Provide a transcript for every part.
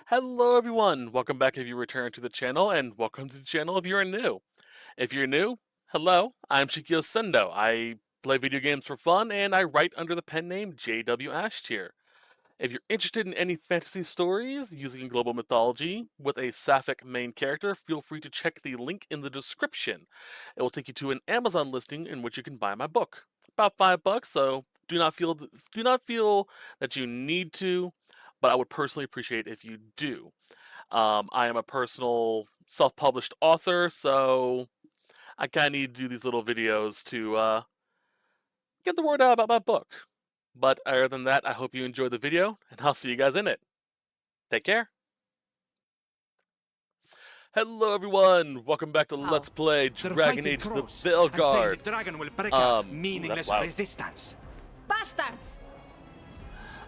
Hello everyone, welcome back if you return to the channel, and welcome to the channel if you're new. If you're new, hello, I'm Shikyo Sendo. I play video games for fun, and I write under the pen name JW Ashtier. If you're interested in any fantasy stories using global mythology with a sapphic main character, feel free to check the link in the description. It will take you to an Amazon listing in which you can buy my book. About $5, so do not feel that you need to, but I would personally appreciate if you do. I am a personal self-published author, so I kind of need to do these little videos to get the word out about my book. But other than that, I hope you enjoy the video, and I'll see you guys in it. Take care. Hello everyone, welcome back to Let's Play Dragon Age the Veilguard. The dragon will break out meaningless that's loud. resistance. Bastards!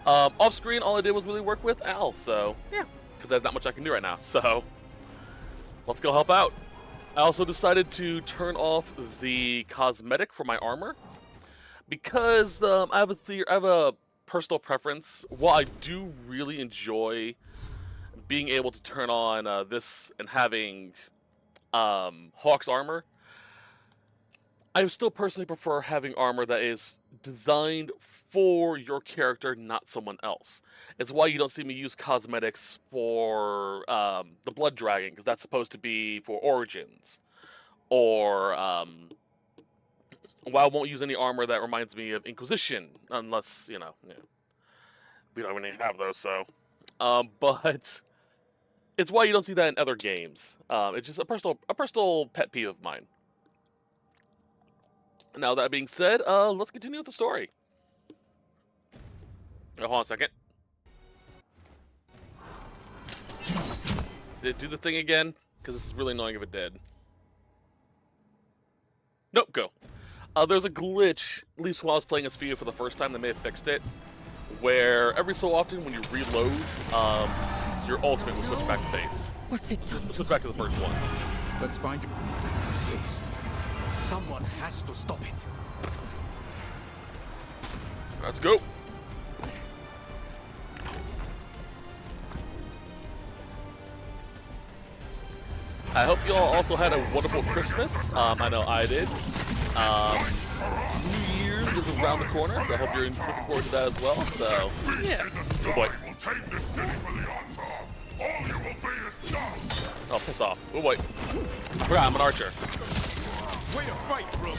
Off screen, all I did was really work with Al, so yeah, because there's not much I can do right now. So let's go help out. I also decided to turn off the cosmetic for my armor because I have a personal preference. While I do really enjoy being able to turn on this and having Hawk's armor, I still personally prefer having armor that is designed for your character, not someone else. It's why you don't see me use cosmetics for the Blood Dragon, because that's supposed to be for Origins. Or why I won't use any armor that reminds me of Inquisition, unless, you know, we don't even have those, so. But it's why you don't see that in other games. It's just a personal pet peeve of mine. Now that being said, let's continue with the story. Oh, hold on a second. Did it do the thing again? Because this is really annoying if it did. Nope, go. There's a glitch, at least while I was playing as Fia for the first time, they may have fixed it, where every so often when you reload, your ultimate will switch back to base. What's it done? Switch back to the first one. Let's find you. Yes. Someone has to stop it. Let's go. I hope you all also had a wonderful Christmas. I know I did. New Year's is around the corner, so I hope you're looking forward to that as well. So, yeah. Oh boy. Oh, piss off. Oh boy. I forgot I'm an archer. Way to fight, bro.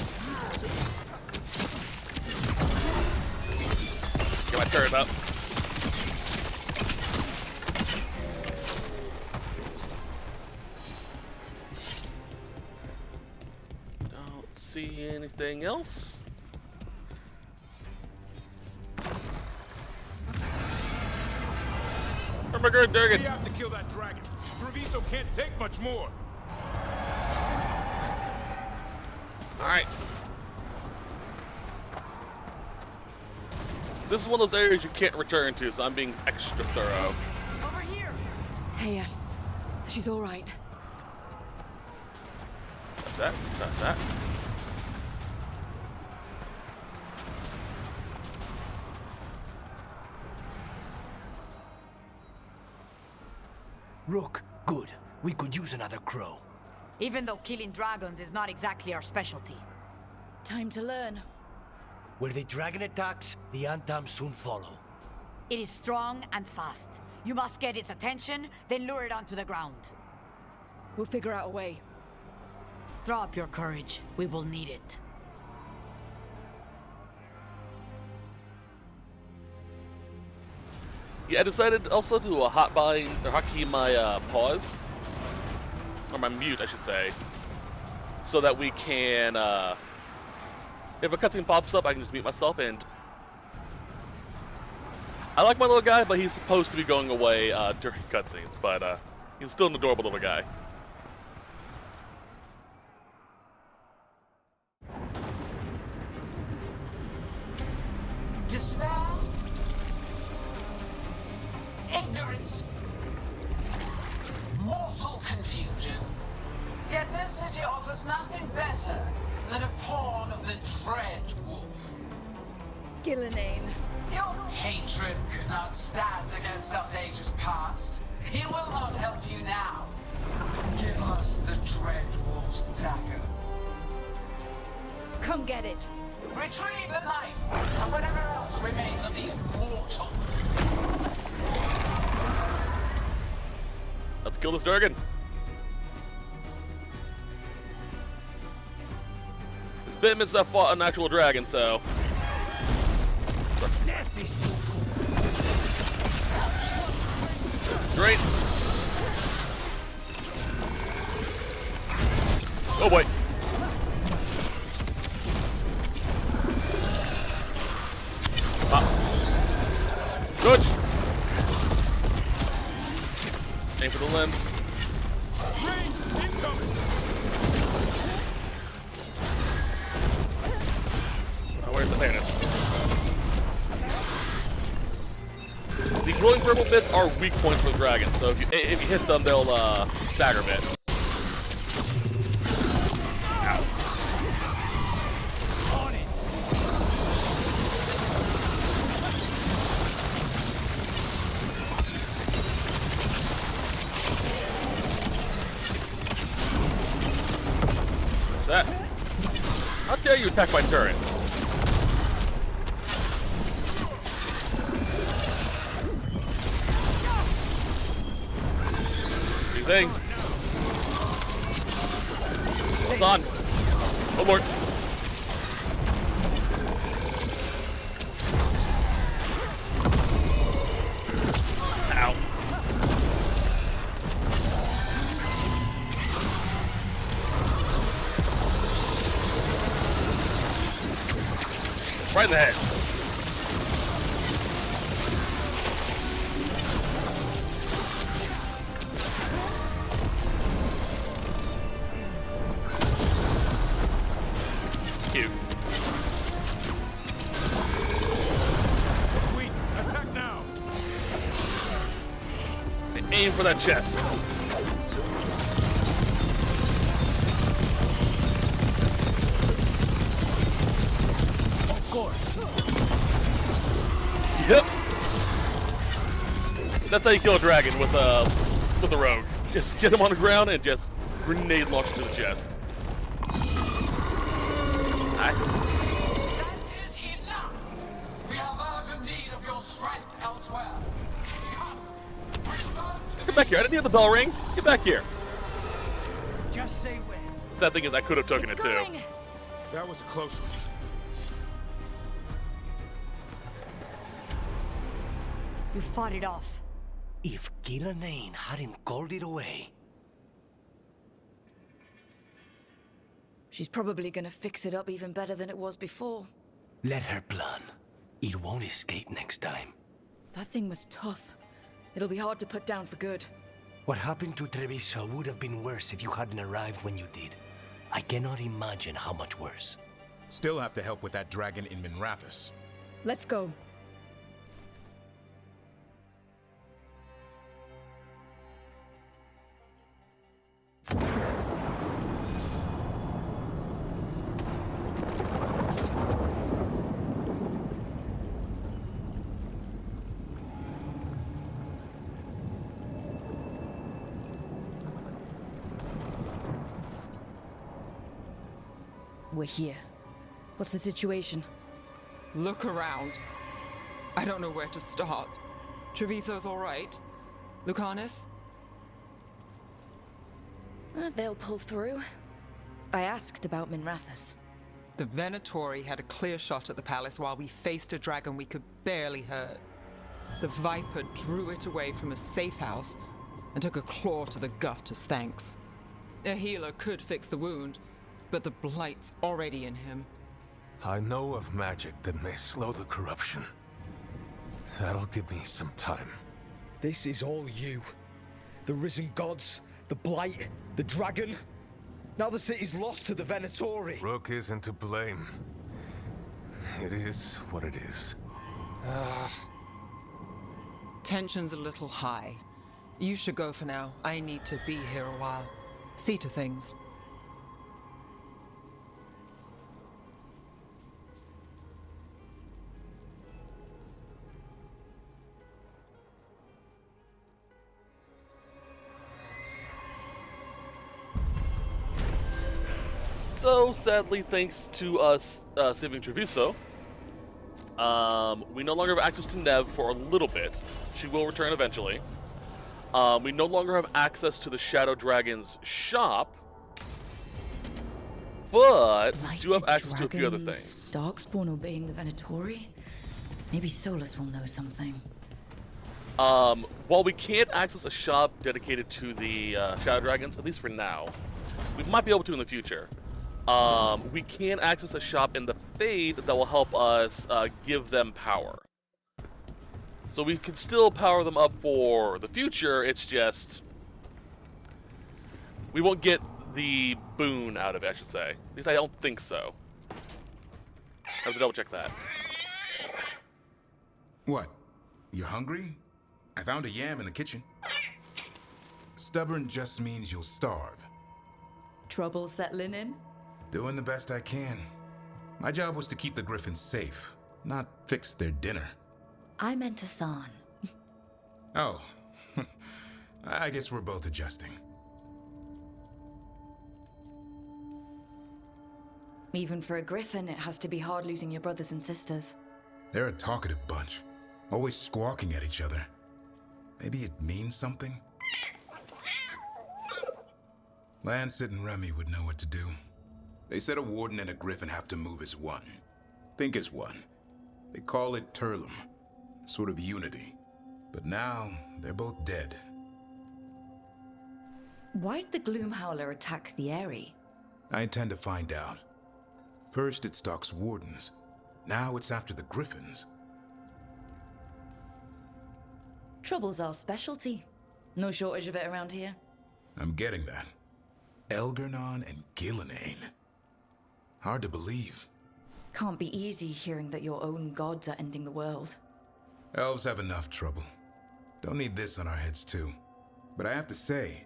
Get my turret up. Don't see anything else. Oh my god, Durgan. We have to kill that dragon. Treviso can't take much more. Alright. This is one of those areas you can't return to, so I'm being extra thorough. Over here! Taya, she's alright. Touch that, touch that. Rook, good. We could use another crow. Even though killing dragons is not exactly our specialty. Time to learn. Where the dragon attacks, the Antam soon follow. It is strong and fast. You must get its attention, then lure it onto the ground. We'll figure out a way. Throw up your courage. We will need it. Yeah, I decided also to do a hotkey my pause, or my mute, I should say, so that we can, if a cutscene pops up, I can just mute myself. And I like my little guy, but he's supposed to be going away during cutscenes, but he's still an adorable little guy. Despair, ignorance, mortal confusion. Yet this city offers nothing better than a pawn of the dread wolf. Ghilan'nain. Your hatred could not stand against us ages past. You Come get it. Retrieve the knife and whatever else remains of these mortals. Let's kill this dragon. It's been since I fought an actual dragon, so. Great. Oh boy. Dodge. Aim for the limbs. Oh, where's the fairness? The glowing purple bits are weak points for the dragon, so if you hit them, they'll stagger a bit. Ow. That. How dare you attack my turret? Thing. What's on? One more. Ow. Right in the head. Cute. Sweet. Attack now. Aim for that chest. Of course. Yep. That's how you kill a dragon with a rogue. Just get him on the ground and just grenade launch to the chest. That is enough. We are in need of your strength elsewhere. Come. Return to Get back here. I didn't hear the bell ring. Get back here. Just say when. The sad thing is I could have taken it too. Going. That was a close one. You fought it off. If Ghilan'nain hadn't called it away. She's probably gonna fix it up even better than it was before. Let her plan. It won't escape next time. That thing was tough. It'll be hard to put down for good. What happened to Treviso would have been worse if you hadn't arrived when you did. I cannot imagine how much worse. Still have to help with that dragon in Minrathous. Let's go. We're here. What's the situation? Look around. I don't know where to start. Treviso's all right. Lucanus? They'll pull through. I asked about Minrathous. The Venatori had a clear shot at the palace while we faced a dragon we could barely hurt. The Viper drew it away from a safe house and took a claw to the gut as thanks. A healer could fix the wound, but the blight's already in him. I know of magic that may slow the corruption. That'll give me some time. This is all you. The risen gods, the blight, the dragon. Now the city's lost to the Venatori. Rook isn't to blame. It is what it is. Tension's a little high. You should go for now. I need to be here a while. See to things. So, sadly, thanks to us saving Treviso, we no longer have access to Nev for a little bit. She will return eventually. We no longer have access to the Shadow Dragon's shop, but do have access to a few other things. Darkspawn obeying the Venatori? Maybe Solus will know something. While we can't access a shop dedicated to the Shadow Dragons, at least for now, we might be able to in the future. We can access a shop in the Fade that will help us give them power. So we can still power them up for the future, it's just we won't get the boon out of it, I should say. At least I don't think so. I have to double check that. What? You're hungry? I found a yam in the kitchen. Stubborn just means you'll starve. Trouble settling in? Doing the best I can. My job was to keep the Griffins safe, not fix their dinner. I meant Hassan. Oh. I guess we're both adjusting. Even for a Griffin, it has to be hard losing your brothers and sisters. They're a talkative bunch, always squawking at each other. Maybe it means something? Lancet and Remy would know what to do. They said a warden and a Griffin have to move as one. Think as one. They call it Turlum, sort of unity. But now, they're both dead. Why'd the Gloomhowler attack the Eyrie? I intend to find out. First it stalks wardens. Now it's after the Griffins. Trouble's our specialty. No shortage of it around here. I'm getting that. Elgar'nan and Ghilan'nain. Hard to believe. Can't be easy hearing that your own gods are ending the world. Elves have enough trouble. Don't need this on our heads too. But I have to say,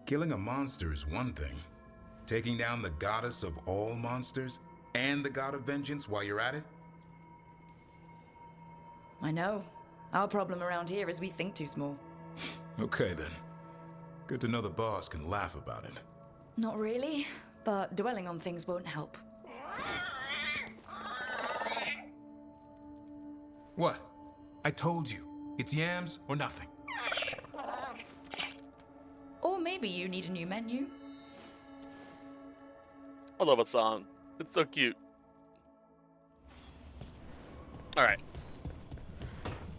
killing a monster is one thing. Taking down the goddess of all monsters and the god of vengeance while you're at it? I know. Our problem around here is we think too small. Okay then. Good to know the boss can laugh about it. Not really, but dwelling on things won't help. What? I told you. It's yams or nothing. Or maybe you need a new menu. I love that song. It's so cute. Alright.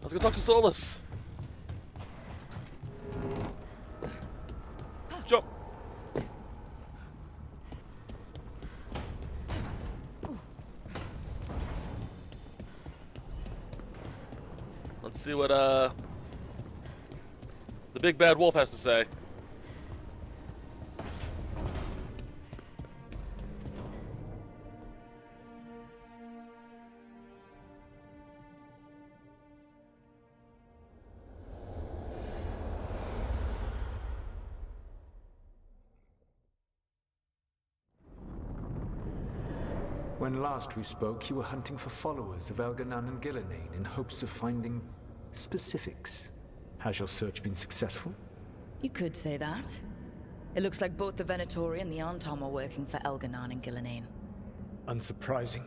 Let's go talk to Solus. Jump. Let's see what the big bad wolf has to say. When last we spoke, you were hunting for followers of Elgar'nan and Ghilan'nain in hopes of finding specifics. Has your search been successful? You could say that. It looks like both the Venatori and the Antom are working for Elgar'nan and Ghilan'nain. Unsurprising.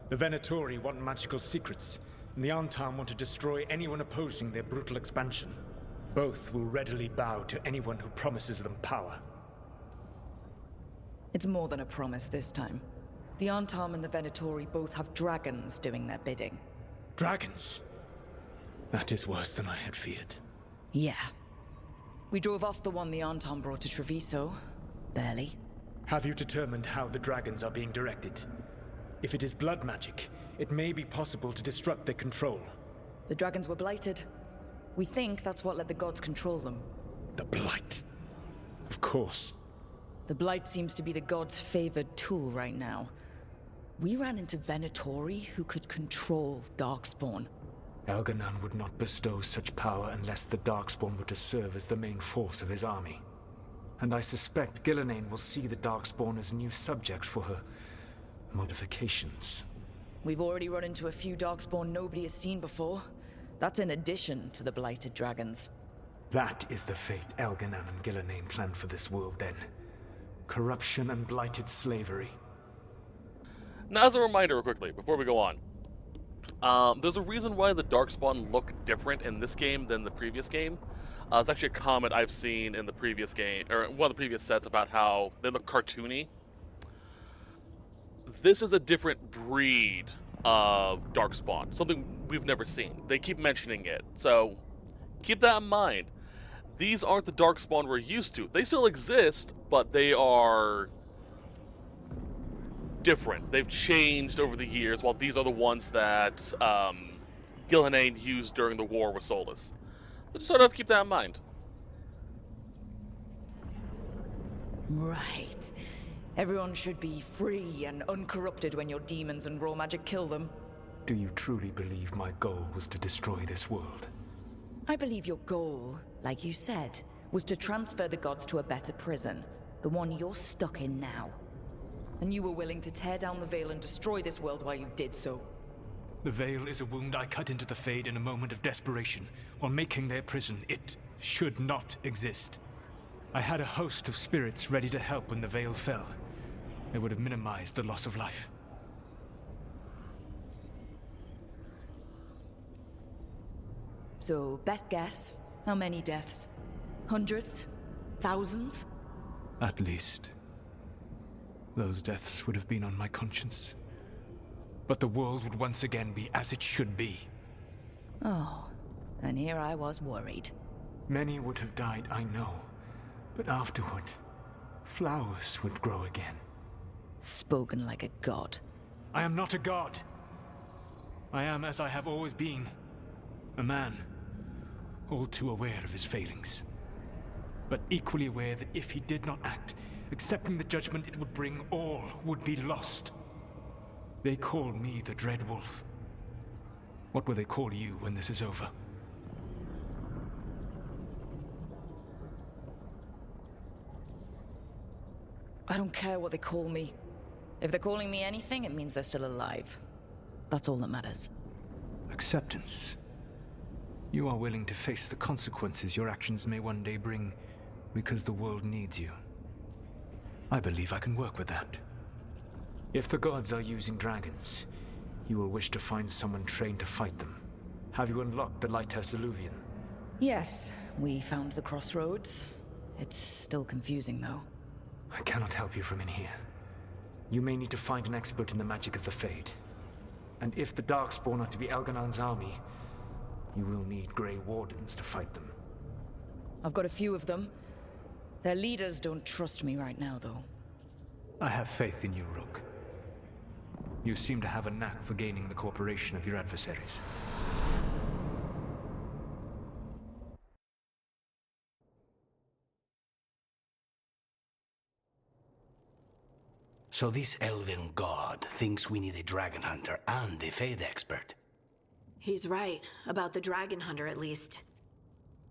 The Venatori want magical secrets, and the Antom want to destroy anyone opposing their brutal expansion. Both will readily bow to anyone who promises them power. It's more than a promise this time. The Antom and the Venatori both have dragons doing their bidding. Dragons? That is worse than I had feared. Yeah. We drove off the one the Antom brought to Treviso. Barely. Have you determined how the dragons are being directed? If it is blood magic, it may be possible to disrupt their control. The dragons were blighted. We think that's what let the gods control them. The Blight. Of course. The Blight seems to be the gods' favored tool right now. We ran into Venatori who could control Darkspawn. Elgar'nan would not bestow such power unless the Darkspawn were to serve as the main force of his army. And I suspect Ghilan'nain will see the Darkspawn as new subjects for her modifications. We've already run into a few Darkspawn nobody has seen before. That's in addition to the blighted dragons. That is the fate Elgar'nan and Ghilan'nain planned for this world then. Corruption and blighted slavery. Now, as a reminder, real quickly, before we go on, there's a reason why the Darkspawn look different in this game than the previous game. It's actually a comment I've seen in the previous game, or one of the previous sets, about how they look cartoony. This is a different breed of Darkspawn, something we've never seen. They keep mentioning it, so keep that in mind. These aren't the Darkspawn we're used to. They still exist, but they are different. They've changed over the years, while these are the ones that Ghilan'nain used during the war with Solus. So just sort of keep that in mind. Right. Everyone should be free and uncorrupted when your demons and raw magic kill them. Do you truly believe my goal was to destroy this world? I believe your goal, like you said, was to transfer the gods to a better prison, the one you're stuck in now. And you were willing to tear down the veil and destroy this world while you did so. The veil is a wound I cut into the Fade in a moment of desperation, while making their prison. It should not exist. I had a host of spirits ready to help when the veil fell. It would have minimized the loss of life. So, best guess, how many deaths? Hundreds? Thousands? At least. Those deaths would have been on my conscience. But the world would once again be as it should be. Oh, and here I was worried. Many would have died, I know. But afterward, flowers would grow again. Spoken like a god. I am not a god. I am as I have always been. A man, all too aware of his failings. But equally aware that if he did not act, accepting the judgment it would bring, all would be lost. They call me the Dread Wolf. What will they call you when this is over? I don't care what they call me. If they're calling me anything, it means they're still alive. That's all that matters. Acceptance. You are willing to face the consequences your actions may one day bring, because the world needs you. I believe I can work with that. If the gods are using dragons, you will wish to find someone trained to fight them. Have you unlocked the Lighthouse Illuvian? Yes, we found the crossroads. It's still confusing, though. I cannot help you from in here. You may need to find an expert in the magic of the Fade. And if the Darkspawn are to be Elgar'nan's army, you will need Grey Wardens to fight them. I've got a few of them. Their leaders don't trust me right now, though. I have faith in you, Rook. You seem to have a knack for gaining the cooperation of your adversaries. So this elven god thinks we need a dragon hunter and a Fade expert. He's right, about the dragon hunter at least.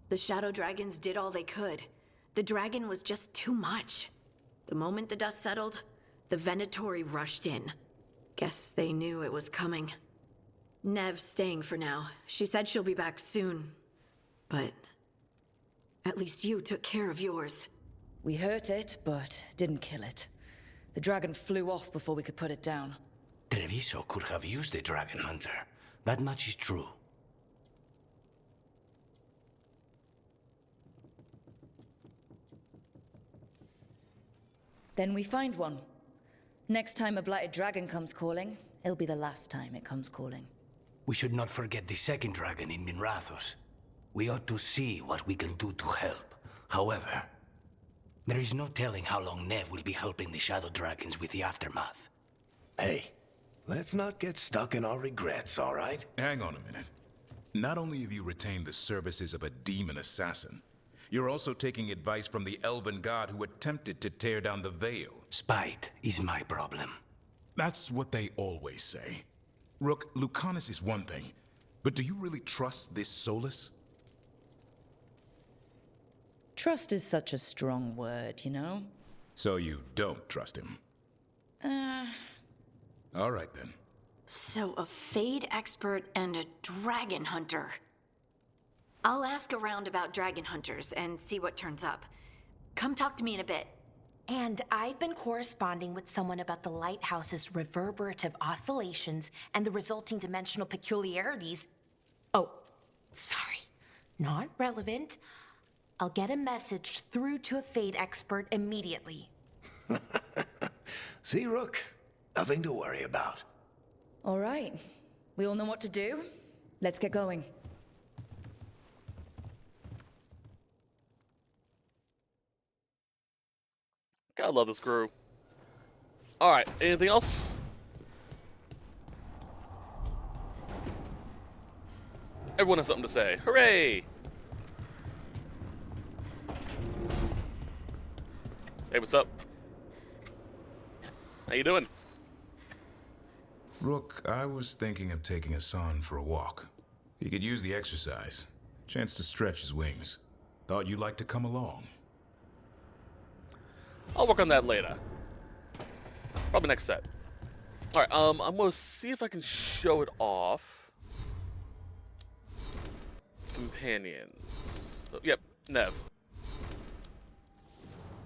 The shadow dragons did all they could. The dragon was just too much. The moment the dust settled, the Venatori rushed in. Guess they knew it was coming. Nev's staying for now. She said she'll be back soon. But at least you took care of yours. We hurt it, but didn't kill it. The dragon flew off before we could put it down. Treviso could have used a dragon hunter. That much is true. Then we find one. Next time a blighted dragon comes calling, it'll be the last time it comes calling. We should not forget the second dragon in Minrathos. We ought to see what we can do to help. However, there is no telling how long Nev will be helping the Shadow Dragons with the aftermath. Hey, let's not get stuck in our regrets, all right? Hang on a minute. Not only have you retained the services of a demon assassin, you're also taking advice from the elven god who attempted to tear down the veil. Spite is my problem. That's what they always say. Rook, Lucanus is one thing, but do you really trust this Solus? Trust is such a strong word, you know? So you don't trust him? All right then. So a Fade expert and a dragon hunter. I'll ask around about dragon hunters and see what turns up. Come talk to me in a bit. And I've been corresponding with someone about the lighthouse's reverberative oscillations and the resulting dimensional peculiarities. Oh, sorry. Not relevant. I'll get a message through to a Fade expert immediately. See, Rook? Nothing to worry about. All right. We all know what to do. Let's get going. God, I love this crew. Alright, anything else? Everyone has something to say. Hooray! Hey, what's up? How you doing? Rook, I was thinking of taking Hassan for a walk. He could use the exercise. Chance to stretch his wings. Thought you'd like to come along. I'll work on that later. Probably next set. Alright, I'm gonna see if I can show it off. Companions. Oh, yep, Nev.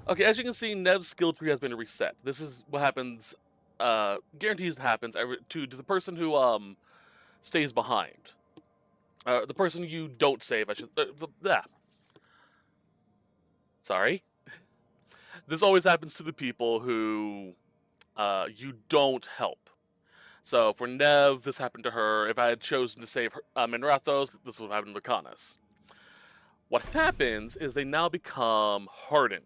Okay, as you can see, Nev's skill tree has been reset. This is what happens, guarantees it happens to the person who, stays behind. The person you don't save, I should, sorry. This always happens to the people who, you don't help. So for Nev, this happened to her. If I had chosen to save her, Minrathos, this would have happened to Lucanus. What happens is they now become hardened.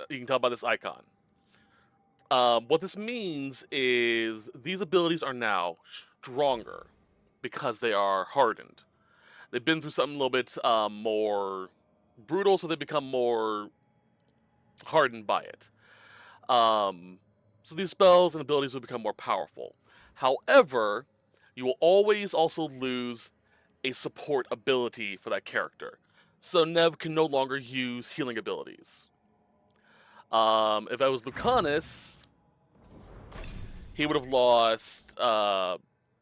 You can tell by this icon. What this means is these abilities are now stronger because they are hardened. They've been through something a little bit more brutal, so they become more hardened by it. So these spells and abilities will become more powerful. However, you will always also lose a support ability for that character. So Nev can no longer use healing abilities. If I was Lucanus, he would have lost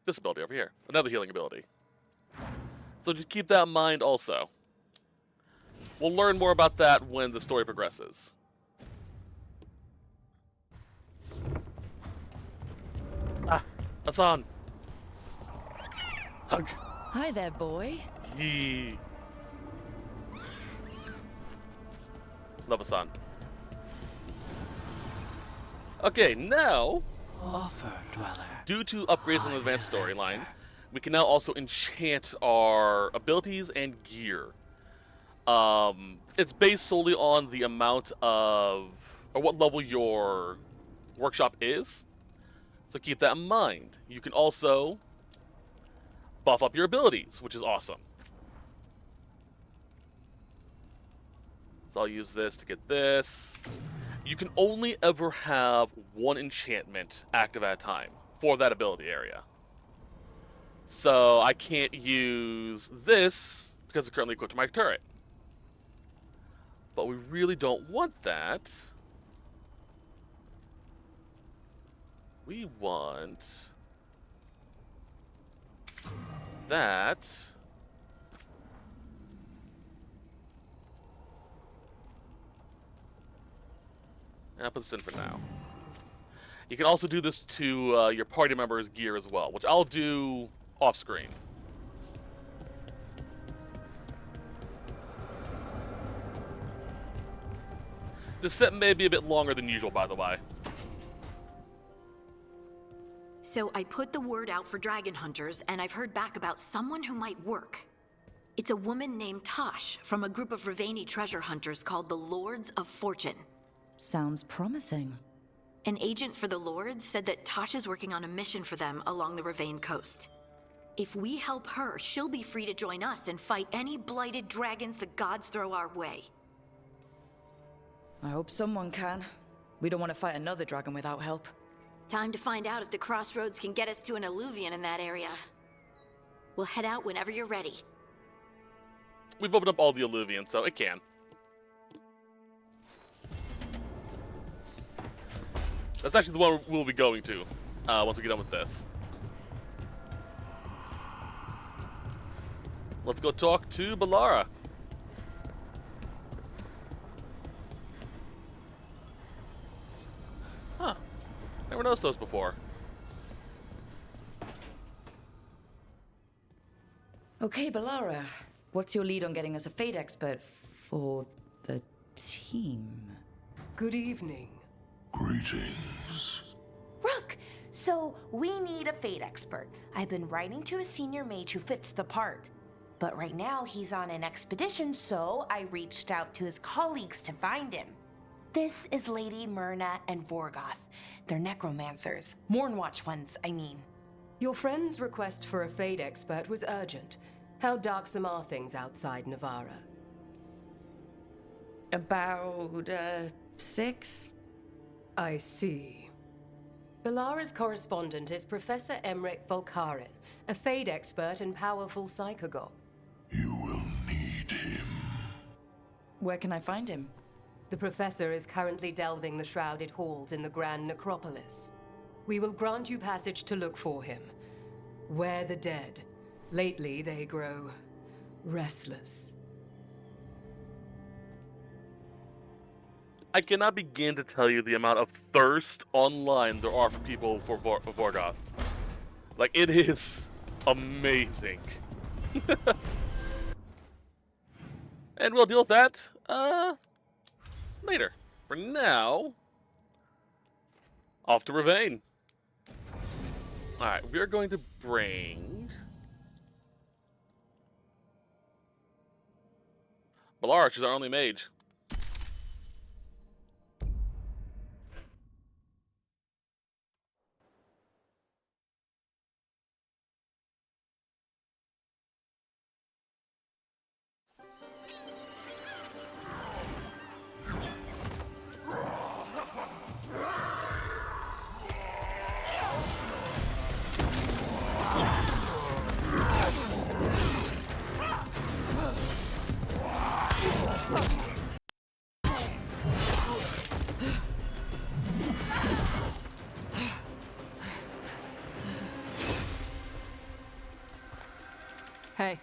this ability over here, another healing ability. So just keep that in mind also. We'll learn more about that when the story progresses. Ah, Hassan. Hug. Hi there, boy. Yee. Love Hassan. Okay, now, due to upgrades in the advanced storyline, we can now also enchant our abilities and gear. It's based solely on the amount of, or what level your workshop is. So keep that in mind. You can also buff up your abilities, which is awesome. So I'll use this to get this. You can only ever have one enchantment active at a time for that ability area. So I can't use this because it's currently equipped to my turret. But we really don't want that. We want that. And I'll put this in for now. You can also do this to your party members' gear as well, which I'll do off screen. This set may be a bit longer than usual, by the way. So I put the word out for dragon hunters, and I've heard back about someone who might work. It's a woman named Tosh from a group of Ravani treasure hunters called the Lords of Fortune. Sounds promising. An agent for the Lords said that Tosh is working on a mission for them along the Ravane coast. If we help her, she'll be free to join us and fight any blighted dragons the gods throw our way. I hope someone can. We don't want to fight another dragon without help. Time to find out if the crossroads can get us to an alluvion in that area. We'll head out whenever you're ready. We've opened up all the alluvions, so it can. That's actually the one we'll be going to once we get done with this. Let's go talk to Balara. Never noticed those before. Okay, Balara. What's your lead on getting us a fate expert for the team? Good evening. Greetings. Rook, so we need a fate expert. I've been writing to a senior mage who fits the part. But right now he's on an expedition, so I reached out to his colleagues to find him. This is Lady Myrna and Vorgoth. They're necromancers. Mournwatch ones, I mean. Your friend's request for a fate expert was urgent. How darksome are things outside Navarra? About, 6? I see. Balara's correspondent is Professor Emmerich Volkarin, a fate expert and powerful psychagogue. You will need him. Where can I find him? The professor is currently delving the shrouded halls in the Grand Necropolis. We will grant you passage to look for him. Where the dead. Lately, they grow restless. I cannot begin to tell you the amount of thirst online there are for people for Vorgoth. Like, it is amazing. And we'll deal with that later. For now, off to Ravane. Alright, we're going to bring Balara. She's our only mage. Hey.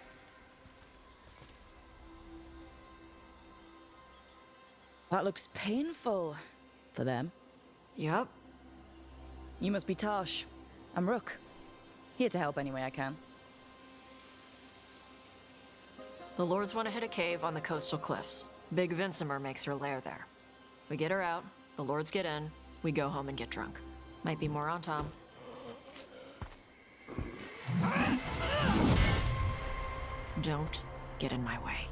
That looks painful. For them. Yup. You must be Tosh. I'm Rook. Here to help any way I can. The Lords want to hit a cave on the coastal cliffs. Big Vinsimer makes her lair there. We get her out, the Lords get in, we go home and get drunk. Might be more on Tom. Don't get in my way.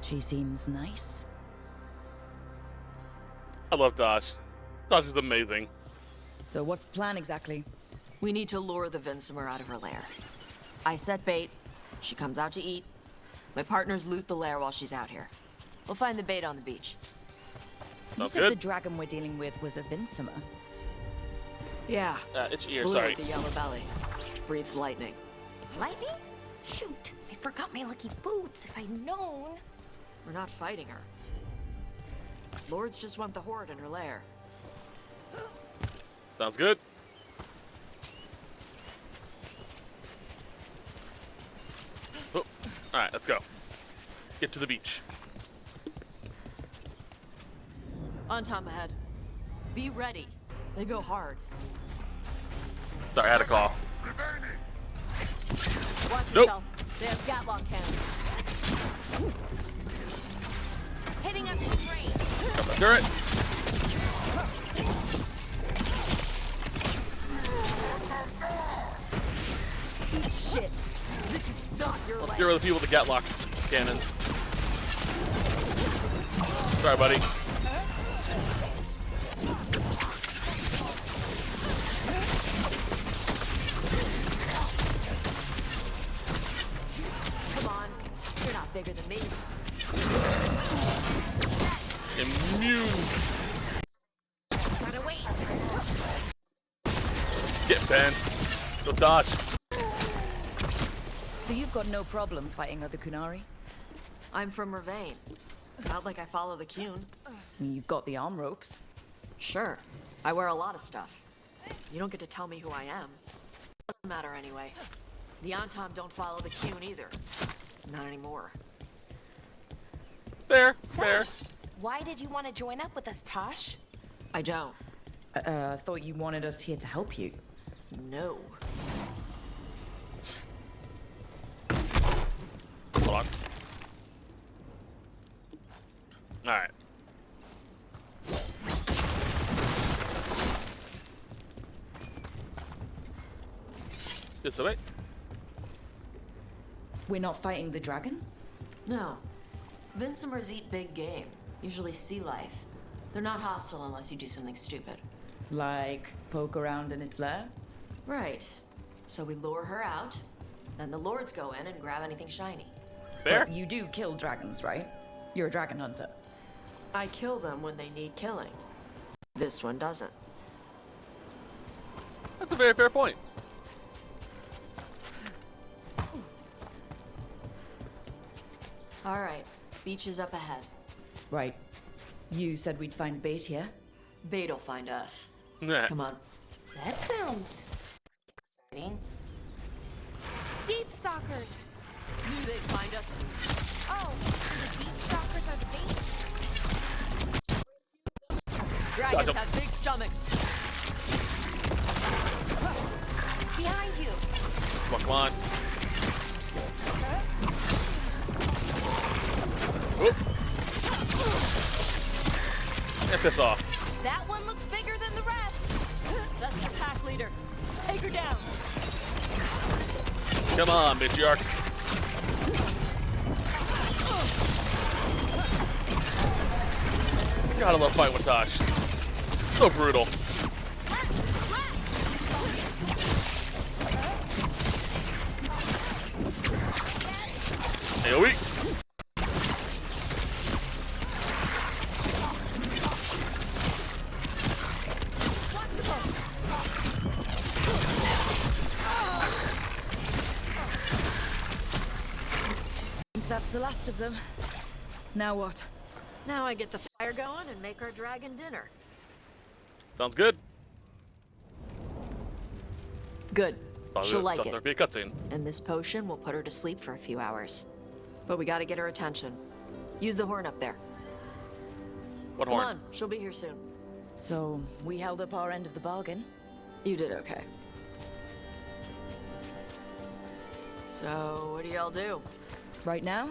She seems nice. I love Dosh. Dosh is amazing. So what's the plan exactly? We need to lure the Vinsimer out of her lair. I set bait. She comes out to eat. My partners loot the lair while she's out here. We'll find the bait on the beach. You said the dragon we're dealing with was a Vinsimer. Yeah. It's ear, Blue sorry. with the yellow belly. Breathes lightning. Lightning? Shoot, I forgot my lucky boots. If I'd known. We're not fighting her. Lords just want the horde in her lair. Sounds good. Oh, alright, let's go. Get to the beach. On Tom ahead. Be ready. They go hard. Sorry, I had a cough. Watch Nope. yourself. They have Gatlock cannons. Hitting up the train. Got the turret. Shit. This is not your Let's lair. get rid of the people with the Gatlock cannons. Sorry, buddy. Come on. You're not bigger than me. Immune. Gotta wait. Get bent. Go dodge. So you've got no problem fighting other Kunari? I'm from Ravane. Not like I follow the Qun. You've got the arm ropes. Sure. I wear a lot of stuff. You don't get to tell me who I am. Doesn't matter anyway. The Antom don't follow the Qun either. Not anymore. Fair, So, fair. why did you want to join up with us, Tosh? I don't. I thought you wanted us here to help you. No. Hold on. Alright. This way. We're not fighting the dragon? No. Vincimers eat big game, usually sea life. They're not hostile unless you do something stupid. Like poke around in its lair? Right. So we lure her out, then the lords go in and grab anything shiny. Fair. But you do kill dragons, right? You're a dragon hunter. I kill them when they need killing. This one doesn't. That's a very fair point. All right, beach is up ahead. Right. You said we'd find bait here? Bait'll find us. Nah. Come on. That sounds exciting. Deep stalkers! Knew they'd find us. Oh, the deep stalkers are the bait? Dragons Gotcha. have big stomachs. Behind you! Come on. Oop. Get this off. That one looks bigger than the rest! That's the pack leader. Take her down. Come on, matriarch. Gotta love fighting with Tosh. So brutal. AoE. That's the last of them. Now what? Now I get the fire going and make our dragon dinner. Sounds good. Good. She'll like There'll it. be a cutscene. And this potion will put her to sleep for a few hours. But we gotta get her attention. Use the horn up there. What Come horn? on, she'll be here soon. So, we held up our end of the bargain. You did okay. So, what do y'all do? Right now,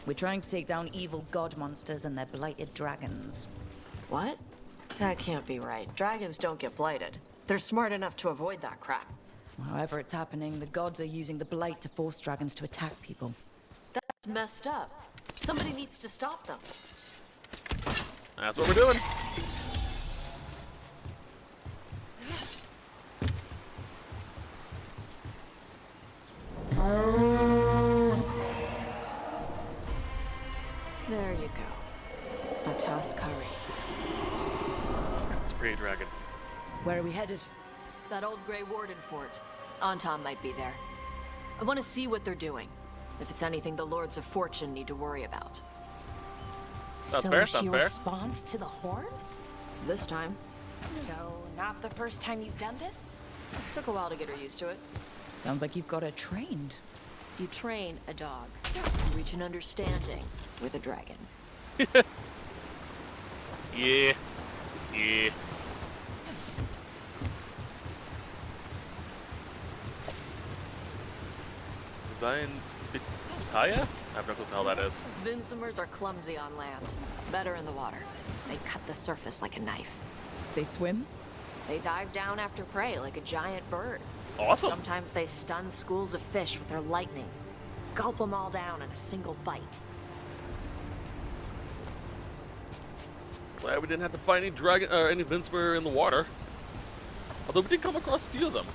we're trying to take down evil god monsters and their blighted dragons. What? That can't be right. Dragons don't get blighted. They're smart enough to avoid that crap. However it's happening, the gods are using the blight to force dragons to attack people. That's messed up. Somebody needs to stop them. That's what we're doing. There you go. A toss curry. It's a pretty dragon. Where are we headed? That old Grey Warden fort. Anton might be there. I want to see what they're doing. If it's anything the Lords of Fortune need to worry about. Sounds so fair, is sounds she fair. responds to the horn? This time. So, not the first time you've done this? Took a while to get her used to it. Sounds like you've got her trained. You train a dog. You reach an understanding with a dragon. Yeah. Yeah. Divine Pitaya? I have no clue what the hell that is. Vincimers are clumsy on land. Better in the water. They cut the surface like a knife. They swim? They dive down after prey like a giant bird. Awesome. Sometimes they stun schools of fish with their lightning. Gulp them all down in a single bite. Glad we didn't have to fight any dragon or any Vincimir in the water. Although we did come across a few of them.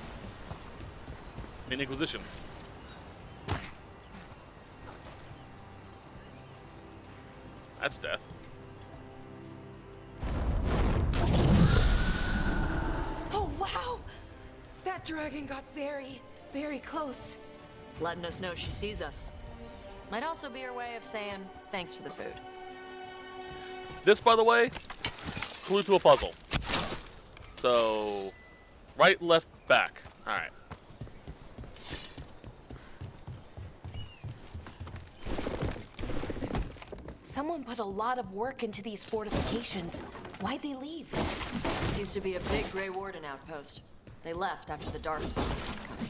In Inquisition. That's death. Oh, wow! That dragon got very, very close. Letting us know she sees us. Might also be her way of saying thanks for the food. This, by the way, clue to a puzzle. So, right, left, back. All right. Someone put a lot of work into these fortifications. Why'd they leave? Seems to be a big Grey Warden outpost. They left after the Darkspawn stopped coming.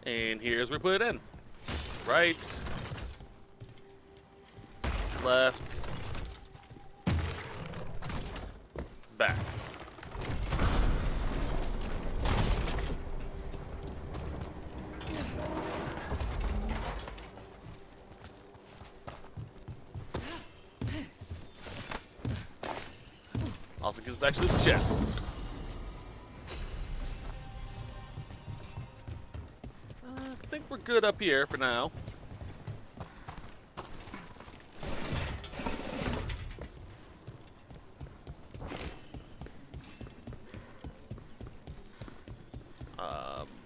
And here's where we put it in. Right. Left. Back. Also gives actually this chest. I think we're good up here for now.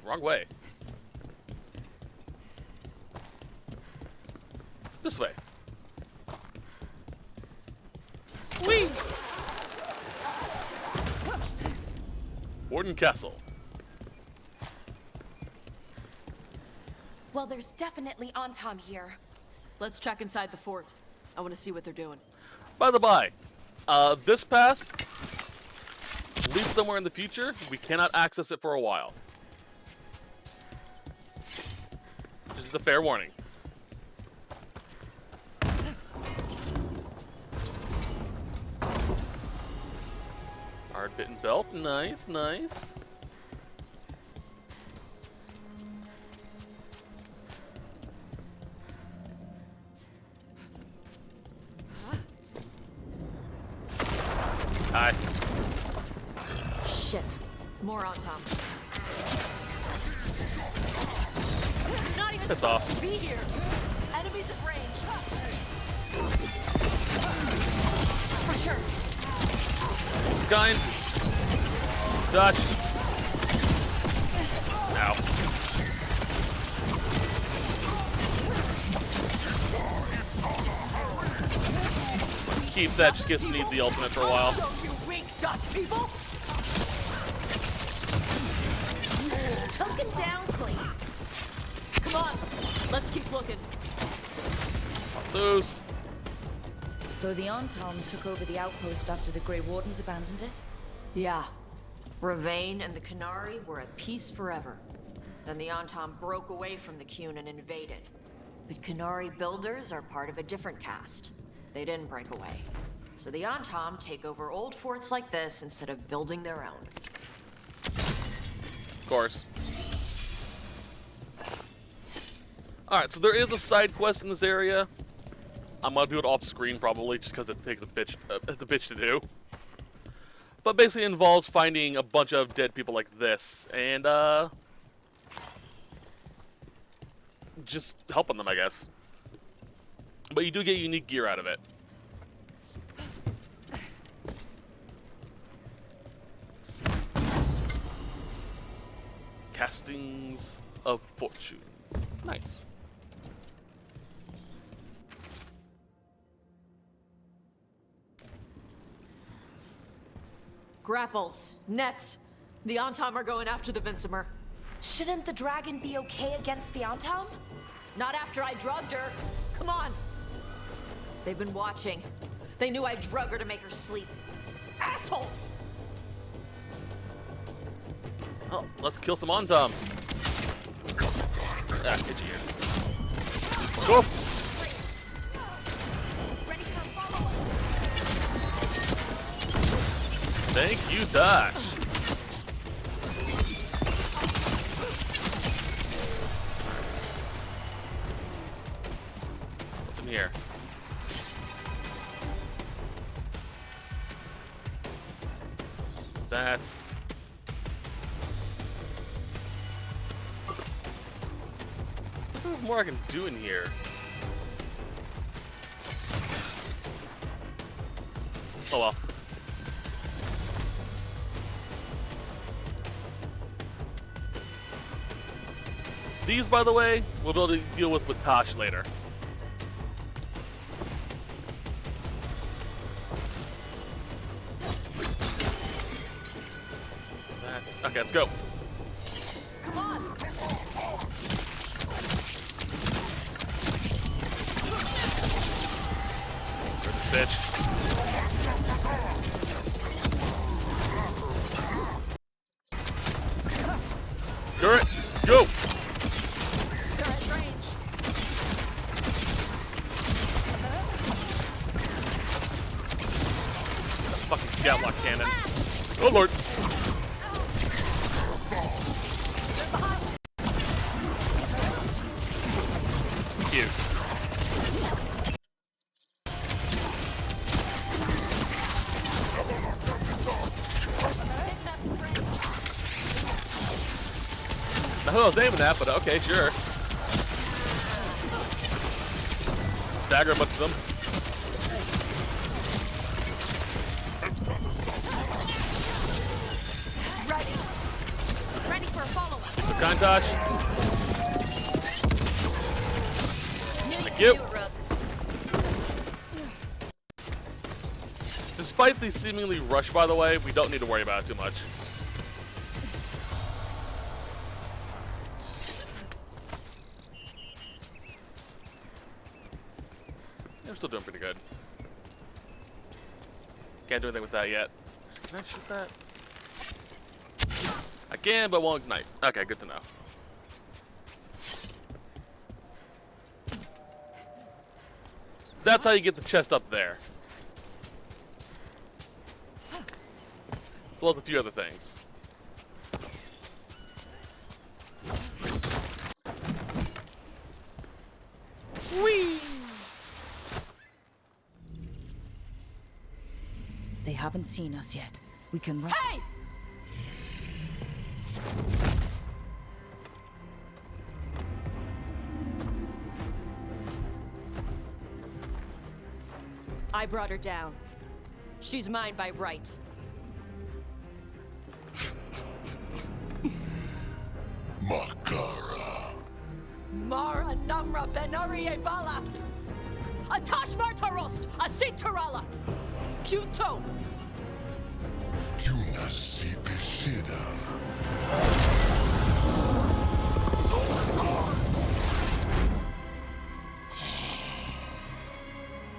Wrong way. This way. Whee! Warden Castle. Well, there's definitely Antam here. Let's check inside the fort. I want to see what they're doing. By the by, this path leads somewhere in the future. We cannot access it for a while. This is a fair warning. Hard bitten belt, nice, nice. Hi. Shit. More Antam. Not even Piss supposed off. to be here. Enemies at range. Pressure. Some kind. Dodge. Ow. Keep that, just in case we need the ultimate for a while. You weak dust people! Took him down clean. Come on. Let's keep looking. Those. So the Antam took over the outpost after the Grey Wardens abandoned it? Yeah. Ravain and the Qunari were at peace forever. Then the Antam broke away from the Qun and invaded. But Qunari builders are part of a different caste. They didn't break away. So the Antam take over old forts like this instead of building their own. Of course. Alright, so there is a side quest in this area. I'm gonna do it off screen probably, just because it takes a bitch to do. But basically it involves finding a bunch of dead people like this, and just helping them, I guess. But you do get unique gear out of it. Castings of Fortune. Nice. Grapples, nets. The Antam are going after the Vincimer. Shouldn't the dragon be okay against the Antam? Not after I drugged her. Come on. They've been watching. They knew I drug her to make her sleep. Assholes! Oh, let's kill some Antam. Ah, get you here. Go! Thank you, Dash. What's in here? That. There's more I can do in here. Oh well. These, by the way, we'll be able to deal with Tash later. Okay, let's go. Come on. Where's this bitch? scout lock cannon. Oh lord. Cute. Not who I was aiming at, but okay, sure. Stagger a bunch of them. Ready for a follow-up. So Kantosh. Thank you. Despite the seemingly rush, by the way, we don't need to worry about it too much. We're still doing pretty good. Can't do anything with that yet. Can I shoot that? I can, but won't ignite. Okay, good to know. That's how you get the chest up there. Well, a few other things. Whee! They haven't seen us yet. We can run. Hey! I brought her down. She's mine by right. Makara. Mara Namra Benari Bala! Atash Martarost! Asitarala! Kyuto! Kunasipishidam.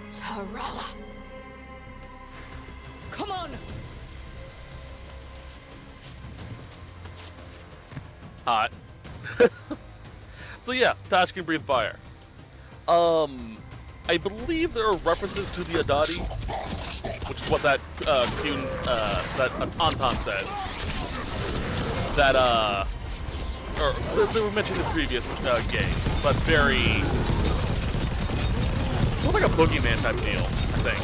Tarala! Come on! Hot. So yeah, Tash can breathe fire. I believe there are references to the Adadi, which is what that that Anton said. That or they were mentioned in the previous game, but very sort of like a boogeyman type deal, I think.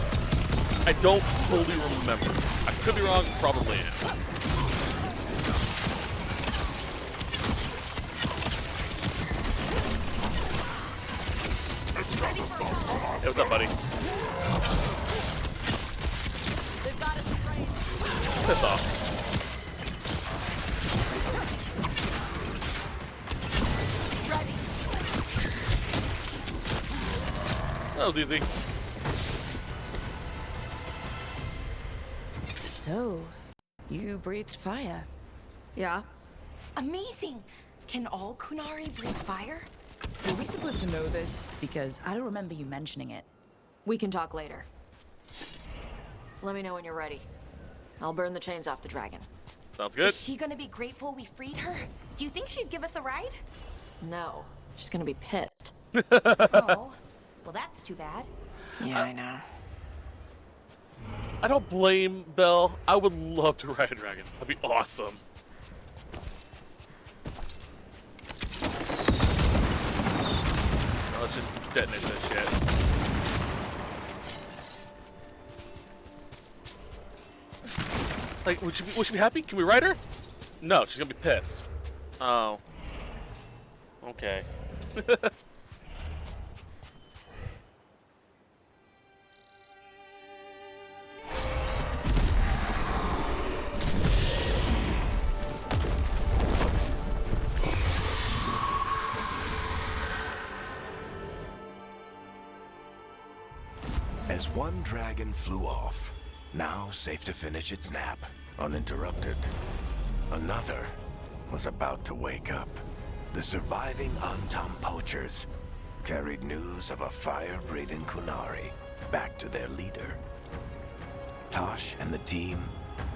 I don't fully remember. I could be wrong, probably am. Hey, what's up, buddy? Piss off. That was easy. So, you breathed fire. Yeah. Amazing! Can all Kunari breathe fire? Were we supposed to know this? Because I don't remember you mentioning it. We can talk later. Let me know when you're ready. I'll burn the chains off the dragon. Sounds good. Is she gonna be grateful we freed her? Do you think she'd give us a ride? No, she's gonna be pissed. Oh, well that's too bad. Yeah, I know. I don't blame Belle. I would love to ride a dragon. That'd be awesome. Let's just detonate this shit. Like, would she be happy? Can we ride her? No, she's gonna be pissed. Oh. Okay. As one dragon flew off, now safe to finish its nap, uninterrupted, another was about to wake up. The surviving Antam poachers carried news of a fire-breathing Kunari back to their leader. Tosh and the team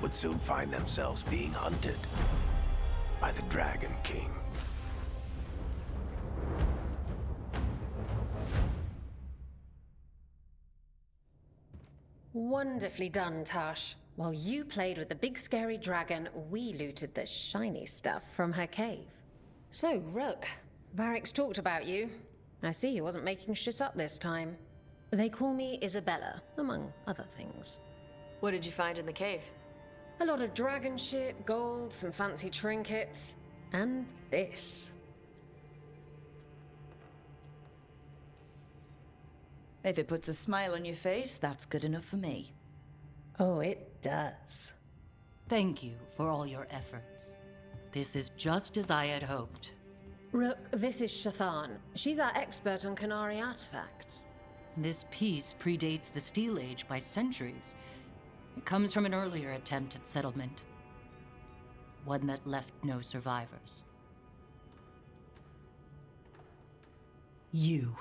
would soon find themselves being hunted by the Dragon King. Wonderfully done, Tash. While you played with the big scary dragon, we looted the shiny stuff from her cave. So, Rook, Varric's talked about you. I see he wasn't making shit up this time. They call me Isabella, among other things. What did you find in the cave? A lot of dragon shit, gold, some fancy trinkets, and this. If it puts a smile on your face, that's good enough for me. Oh, it does. Thank you for all your efforts. This is just as I had hoped. Rook, this is Shathan. She's our expert on Qunari artifacts. This piece predates the Steel Age by centuries. It comes from an earlier attempt at settlement. One that left no survivors. You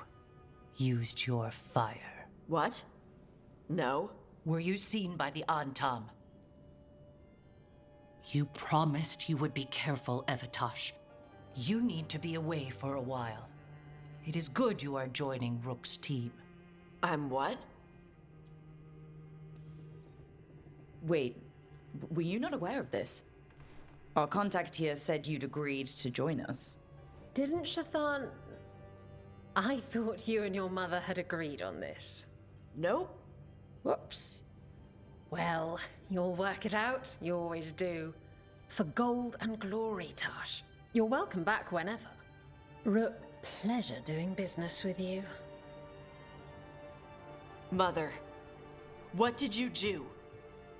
used your fire. What? No. Were you seen by the Antam? You promised you would be careful, Evatosh. You need to be away for a while. It is good you are joining Rook's team. I'm what? Wait, were you not aware of this? Our contact here said you'd agreed to join us. Didn't Shathan... I thought you and your mother had agreed on this. Nope. Whoops. Well, you'll work it out. You always do. For gold and glory, Tash. You're welcome back whenever. Rook, pleasure doing business with you. Mother, what did you do?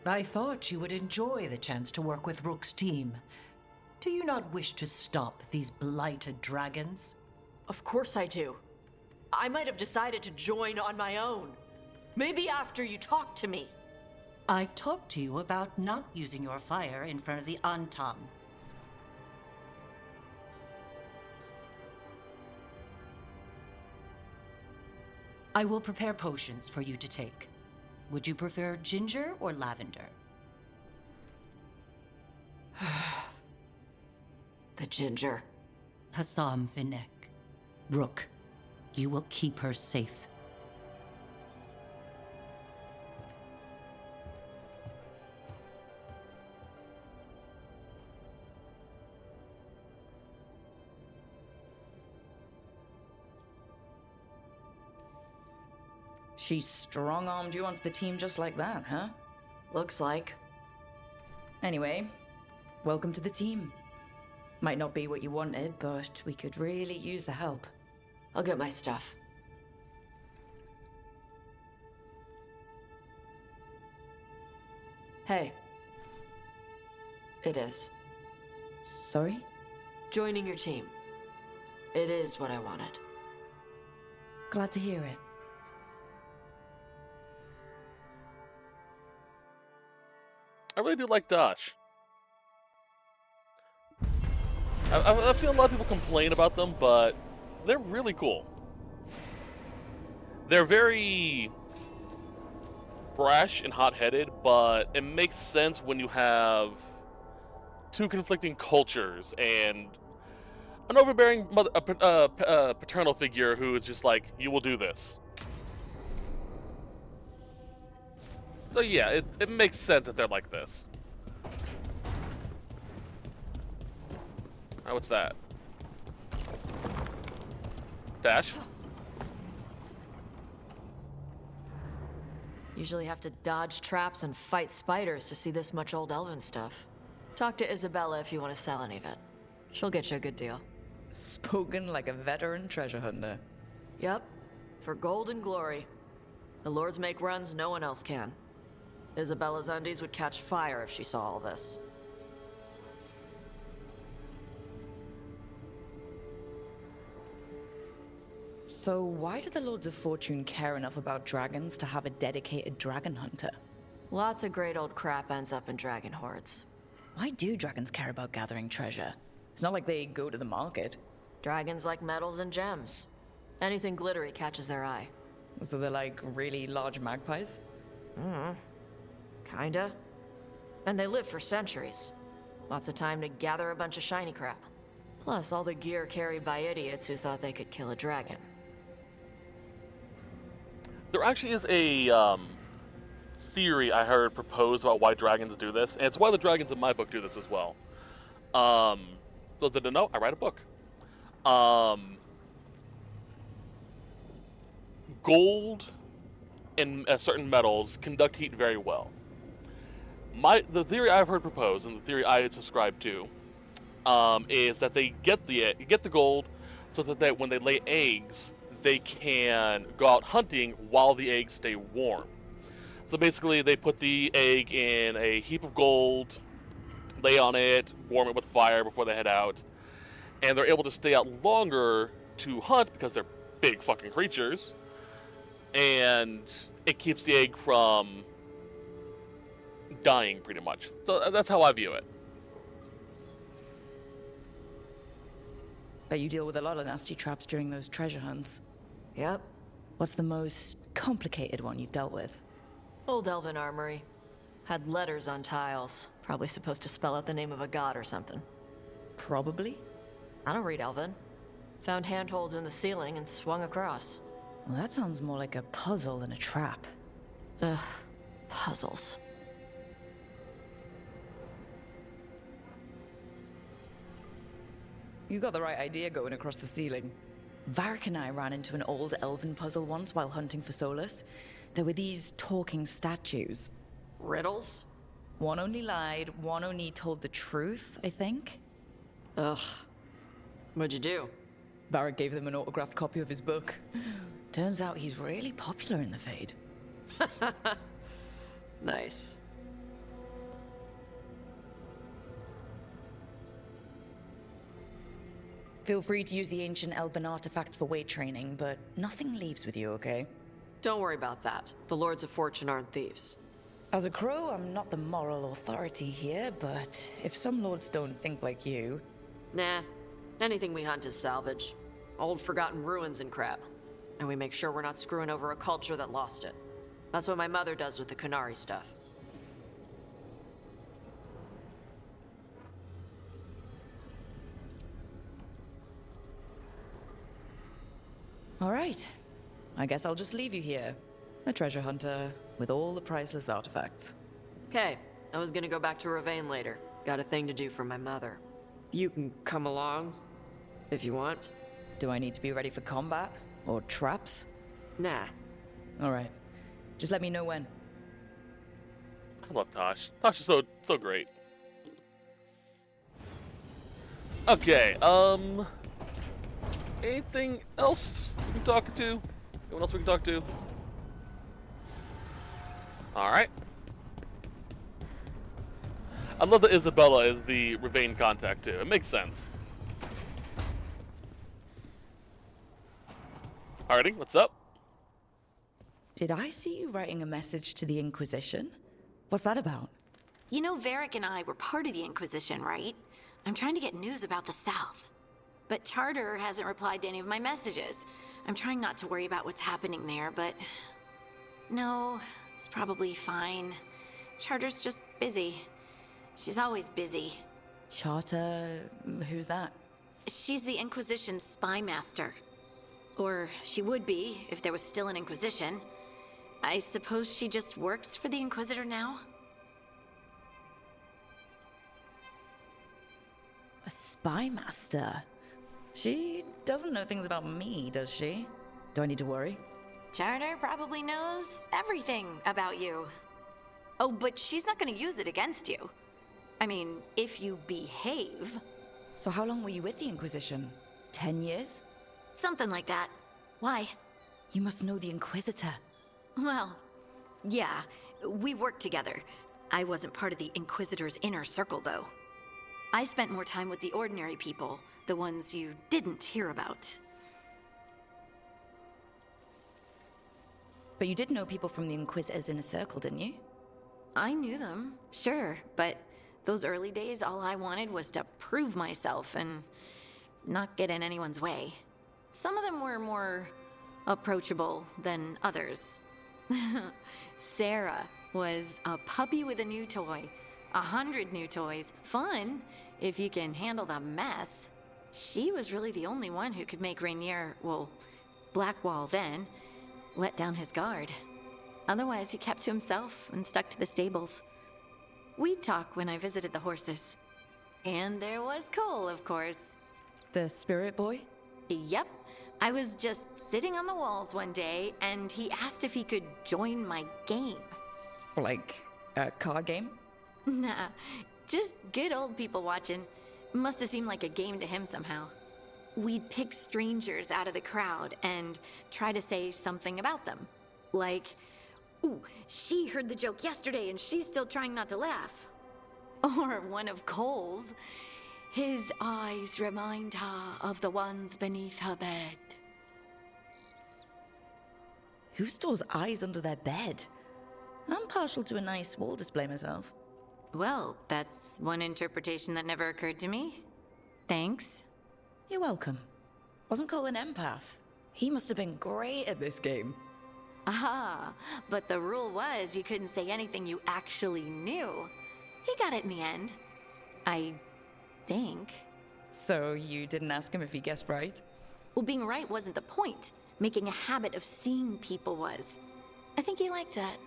I thought you would enjoy the chance to work with Rook's team. Do you not wish to stop these blighted dragons? Of course I do. I might have decided to join on my own. Maybe after you talked to me. I talked to you about not using your fire in front of the Antam. I will prepare potions for you to take. Would you prefer ginger or lavender? The ginger. Hassam Vinek. Rook, you will keep her safe. She strong-armed you onto the team just like that, huh? Looks like. Anyway, welcome to the team. Might not be what you wanted, but we could really use the help. I'll get my stuff. Hey. It is. Sorry? Joining your team. It is what I wanted. Glad to hear it. I really do like Dash. I've seen a lot of people complain about them, but they're really cool. They're very brash and hot-headed, but it makes sense when you have two conflicting cultures and an overbearing paternal figure who is just like, you will do this. So yeah, it makes sense that they're like this. Oh, what's that? Dash? Usually have to dodge traps and fight spiders to see this much old elven stuff. Talk to Isabella if you want to sell any of it. She'll get you a good deal. Spoken like a veteran treasure hunter. Yep. For gold and glory. The lords make runs no one else can. Isabella's undies would catch fire if she saw all this. So why do the Lords of Fortune care enough about dragons to have a dedicated dragon hunter? Lots of great old crap ends up in dragon hordes. Why do dragons care about gathering treasure? It's not like they go to the market. Dragons like metals and gems. Anything glittery catches their eye. So they're like really large magpies? Kinda. And they live for centuries. Lots of time to gather a bunch of shiny crap. Plus all the gear carried by idiots who thought they could kill a dragon. There actually is a theory I heard proposed about why dragons do this, and it's why the dragons in my book do this as well. Those that don't know, I write a book. Gold and certain metals conduct heat very well. The theory I've heard proposed, and the theory I subscribe to, is that they get the gold so that when they lay eggs, they can go out hunting while the eggs stay warm. So basically, they put the egg in a heap of gold, lay on it, warm it with fire before they head out, and they're able to stay out longer to hunt because they're big fucking creatures, and it keeps the egg from dying, pretty much. So that's how I view it. Bet you deal with a lot of nasty traps during those treasure hunts. Yep. What's the most complicated one you've dealt with? Old Elven armory. Had letters on tiles. Probably supposed to spell out the name of a god or something. Probably? I don't read Elven. Found handholds in the ceiling and swung across. Well, that sounds more like a puzzle than a trap. Ugh. Puzzles. You got the right idea going across the ceiling. Varric and I ran into an old elven puzzle once while hunting for Solus. There were these talking statues. Riddles? One only lied, one only told the truth, I think. Ugh. What'd you do? Varric gave them an autographed copy of his book. Turns out he's really popular in the Fade. Nice. Feel free to use the ancient elven artifacts for weight training, but nothing leaves with you, okay? Don't worry about that. The Lords of Fortune aren't thieves. As a crow, I'm not the moral authority here, but if some lords don't think like you... Nah. Anything we hunt is salvage. Old forgotten ruins and crap. And we make sure we're not screwing over a culture that lost it. That's what my mother does with the Qunari stuff. All right. I guess I'll just leave you here. A treasure hunter with all the priceless artifacts. Okay, I was gonna go back to Ravain later. Got a thing to do for my mother. You can come along, if you want. Do I need to be ready for combat? Or traps? Nah. All right. Just let me know when. I love Tosh. Tosh is so great. Okay, anything else we can talk to? Anyone else we can talk to? Alright. I love that Isabella is the Ravain contact too. It makes sense. Alrighty, what's up? Did I see you writing a message to the Inquisition? What's that about? You know, Varric and I were part of the Inquisition, right? I'm trying to get news about the South. But Charter hasn't replied to any of my messages. I'm trying not to worry about what's happening there, but... No, it's probably fine. Charter's just busy. She's always busy. Charter... who's that? She's the Inquisition's spy master. Or she would be, if there was still an Inquisition. I suppose she just works for the Inquisitor now? A spy master? She doesn't know things about me, does she? Do I need to worry? Charter probably knows everything about you. Oh, but she's not gonna use it against you. I mean, if you behave. So how long were you with the Inquisition? 10 years? Something like that. Why? You must know the Inquisitor. Well, yeah, we worked together. I wasn't part of the Inquisitor's inner circle, though. I spent more time with the ordinary people, the ones you didn't hear about. But you did know people from the Inquisitor's inner circle, didn't you? I knew them, sure, but those early days, all I wanted was to prove myself and not get in anyone's way. Some of them were more approachable than others. Sarah was a puppy with a new toy. 100 new toys. Fun, if you can handle the mess. She was really the only one who could make Rainier, well, Blackwall then, let down his guard. Otherwise, he kept to himself and stuck to the stables. We'd talk when I visited the horses. And there was Cole, of course. The spirit boy? Yep. I was just sitting on the walls one day, and he asked if he could join my game. Like a card game? Nah, just good old people watching. Must have seemed like a game to him somehow. We'd pick strangers out of the crowd and try to say something about them. Like, ooh, she heard the joke yesterday and she's still trying not to laugh. Or one of Cole's. His eyes remind her of the ones beneath her bed. Who stores eyes under their bed? I'm partial to a nice wall display myself. Well, that's one interpretation that never occurred to me. Thanks. You're welcome. Wasn't Cole an empath? He must have been great at this game. Ah, but the rule was you couldn't say anything you actually knew. He got it in the end. I think. So you didn't ask him if he guessed right? Well, being right wasn't the point. Making a habit of seeing people was. I think he liked that.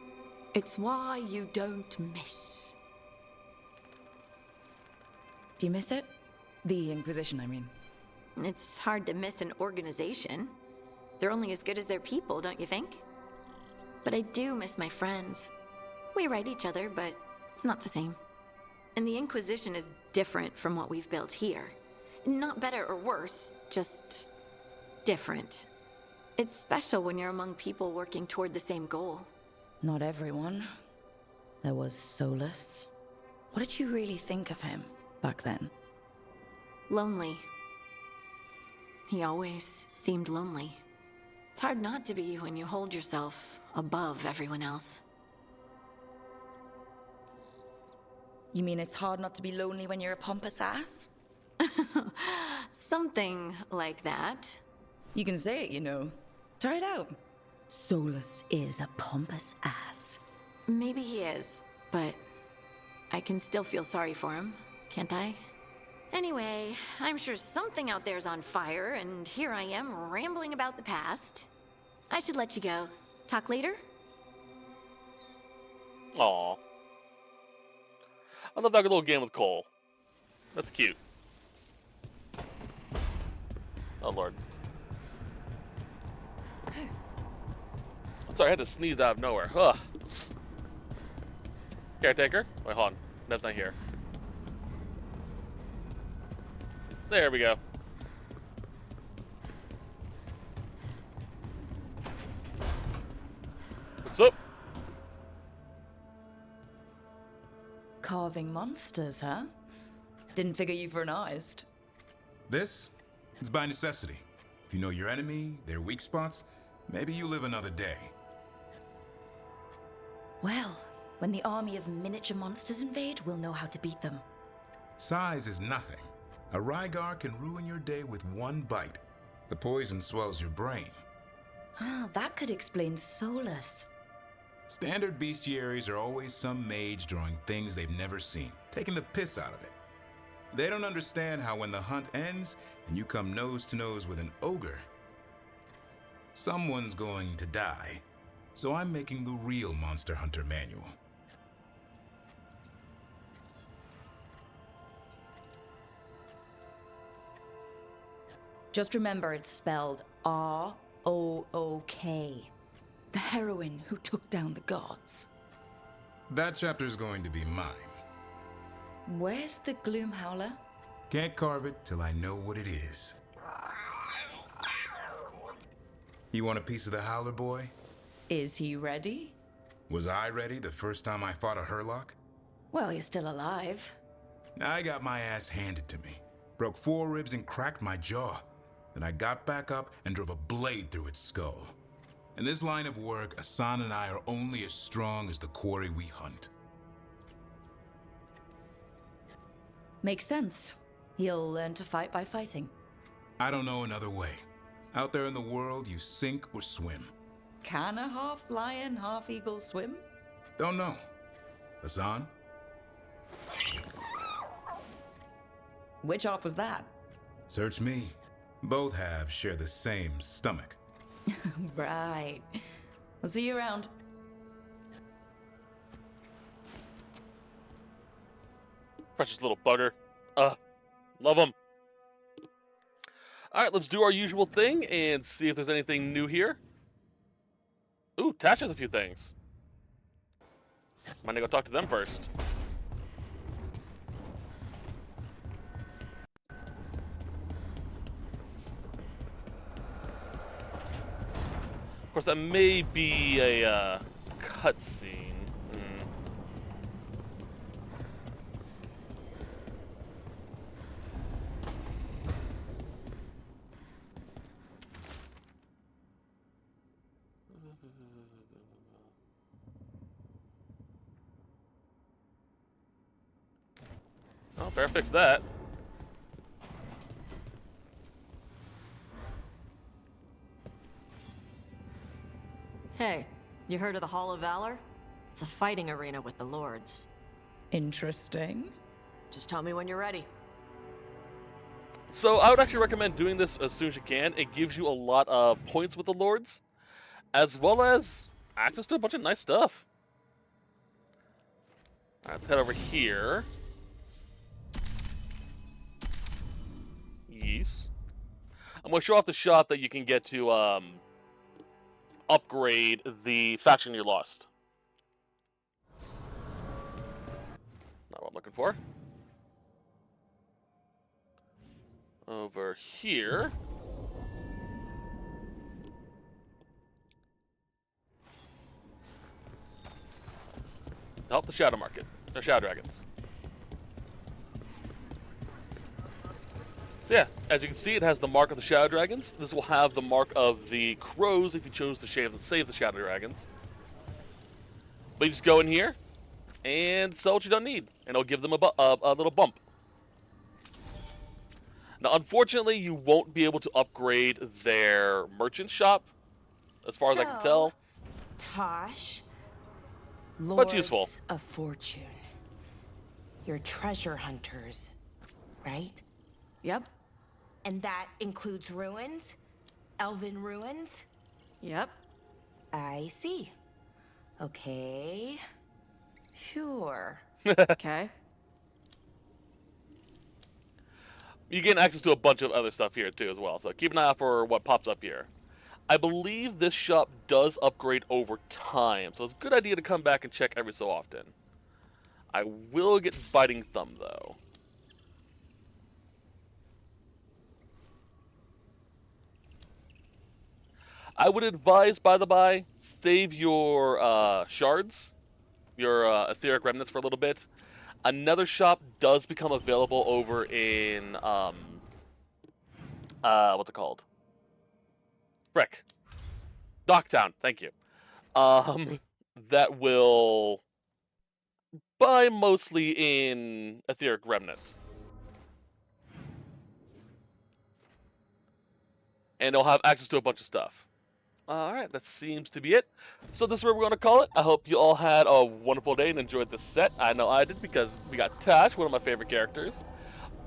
It's why you don't miss. Do you miss it? The Inquisition, I mean. It's hard to miss an organization. They're only as good as their people, don't you think? But I do miss my friends. We write each other, but it's not the same. And the Inquisition is different from what we've built here. Not better or worse, just different. It's special when you're among people working toward the same goal. Not everyone. There was Solus. What did you really think of him back then? Lonely. He always seemed lonely. It's hard not to be when you hold yourself above everyone else. You mean it's hard not to be lonely when you're a pompous ass? Something like that. You can say it, you know. Try it out. Solus is a pompous ass. Maybe he is, but I can still feel sorry for him, can't I? Anyway, I'm sure something out there's on fire, and here I am rambling about the past. I should let you go. Talk later? Aw. I love that little game with Cole. That's cute. Oh, Lord. Sorry, I had to sneeze out of nowhere. Ugh. Caretaker? Wait, hold on. That's not here. There we go. What's up? Carving monsters, huh? Didn't figure you for an artist. This? It's by necessity. If you know your enemy, their weak spots, maybe you live another day. Well, when the army of miniature monsters invade, we'll know how to beat them. Size is nothing. A Rygar can ruin your day with one bite. The poison swells your brain. Ah, that could explain Solus. Standard bestiaries are always some mage drawing things they've never seen, taking the piss out of it. They don't understand how when the hunt ends and you come nose to nose with an ogre, someone's going to die. So I'm making the real Monster Hunter manual. Just remember it's spelled R-O-O-K. The heroine who took down the gods. That chapter's going to be mine. Where's the Gloom Howler? Can't carve it till I know what it is. You want a piece of the Howler, boy? Is he ready? Was I ready the first time I fought a Hurlock? Well, you're still alive. I got my ass handed to me. Broke 4 ribs and cracked my jaw. Then I got back up and drove a blade through its skull. In this line of work, Asan and I are only as strong as the quarry we hunt. Makes sense. He'll learn to fight by fighting. I don't know another way. Out there in the world, you sink or swim. Can a half lion, half eagle swim? Don't know. Asan? Which half was that? Search me. Both halves share the same stomach. Right. I'll see you around. Precious little bugger. Love him. Alright, let's do our usual thing and see if there's anything new here. Ooh, Tash has a few things. I'm gonna go talk to them first. Of course, that may be a cutscene. Oh, better fix that. Hey, you heard of the Hall of Valor? It's a fighting arena with the lords. Interesting. Just tell me when you're ready. So I would actually recommend doing this as soon as you can. It gives you a lot of points with the lords, as well as access to a bunch of nice stuff. All right, let's head over here. Yes. I'm going to show off the shop that you can get to upgrade the faction you lost. Not what I'm looking for. Over here. Oh, the Shadow Market. The Shadow Dragons. So yeah, as you can see, it has the mark of the Shadow Dragons. This will have the mark of the Crows if you chose to save the Shadow Dragons. But you just go in here and sell what you don't need, and it'll give them a little bump. Now, unfortunately, you won't be able to upgrade their merchant shop, as far as I can tell. Tosh, But useful. of fortune. You're treasure hunters, right? Yep. And that includes ruins? Elven ruins? Yep. I see. Okay. Sure. Okay. You gain access to a bunch of other stuff here, too, as well. So keep an eye out for what pops up here. I believe this shop does upgrade over time, so it's a good idea to come back and check every so often. I will get Biting Thumb, though. I would advise, by the by, save your shards, your etheric remnants for a little bit. Another shop does become available over in, what's it called? Frick. Docktown, thank you. That will buy mostly in etheric remnant. And it'll have access to a bunch of stuff. Alright, that seems to be it. So this is where we're going to call it. I hope you all had a wonderful day and enjoyed this set. I know I did, because we got Tash, one of my favorite characters.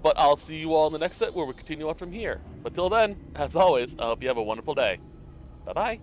But I'll see you all in the next set where we continue on from here. But till then, as always, I hope you have a wonderful day. Bye-bye.